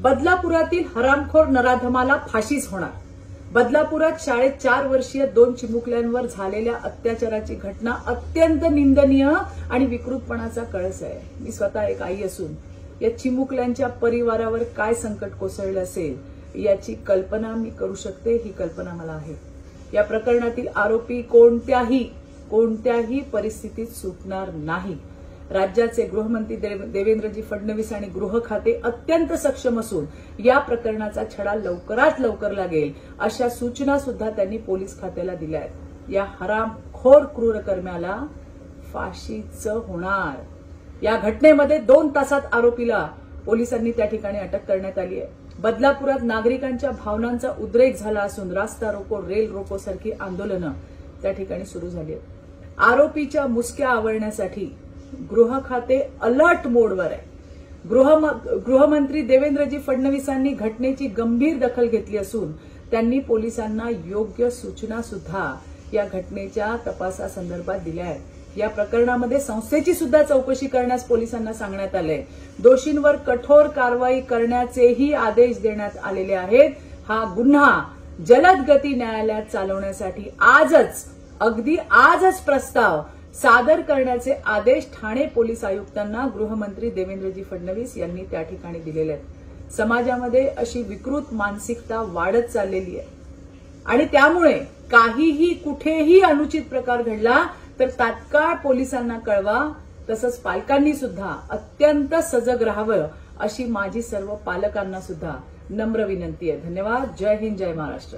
बदलापुरातील हरामखोर नराधमाला फाशीच होणार. बदलापुरात शाळेत 4 वर्षीय 2 चिमुकल्यांवर झालेल्या अत्याचाराची घटना अत्यंत निंदनीय आणि विकृतपणाचा कळस आहे. मी स्वतः एक आई असून या चिमुकल्यांच्या परिवारावर काय संकट कोसळलं असेल याची कल्पना मी करू शकते. ही कल्पना मला आहे. या प्रकरणातील आरोपी कोणत्याही परिस्थितीत सुटणार नाही. राज्याचे गृहमंत्री देवेंद्रजी फडणवीस आणि गृह खाते अत्यंत सक्षम असून या प्रकरणाचा छडा लवकरात लवकर लागेल अशा सूचना सुद्धा त्यांनी पोलीस खात्याला दिल्या आहेत. या हरामखोर क्रूरकर्म्याला फाशीच होणार. या घटनेमध्ये 2 तासात आरोपीला पोलिसांनी त्या ठिकाणी अटक करण्यात आली आहे. बदलापुरात नागरिकांच्या भावनांचा उद्रेक झाला असून रास्ता रोको, रेल रोको सारखी आंदोलनं त्या ठिकाणी सुरू झाली आहेत. आरोपीच्या मुसक्या आवळण्यासाठी गृह खाते अलर्ट मोडवर आहे. गृहमंत्री देवेंद्रजी फडणवीसांनी घटनेची गंभीर दखल घेतली असून त्यांनी पोलिसांना योग्य सूचना सुद्धा या घटनेच्या तपासासंदर्भात दिल्या आहेत. या प्रकरणामध्ये संस्थेची सुद्धा चौकशी करण्यास पोलिसांना सांगण्यात आलंय. दोषींवर कठोर कारवाई करण्याचेही आदेश देण्यात आलेले आहेत. हा गुन्हा जलद गती न्यायालयात चालवण्यासाठी अगदी आजच प्रस्ताव सादर करण्याचे आदेश ठाणे पोलीस आयुक्तांना गृहमंत्री देवेंद्रजी फडणवीस यांनी त्या ठिकाणी दिलेले आहेत. समाजामध्ये अशी विकृत मानसिकता वाढत चाललेली आहे आणि त्यामुळे काहीही कुठेही अनुचित प्रकार घडला तर तात्काळ पोलिसांना कळवा. तसंच पालकांनी सुद्धा अत्यंत सजग राहावं अशी माझी सर्व पालकांना सुद्धा नम्र विनंती आहे. धन्यवाद. जय हिंद, जय महाराष्ट्र.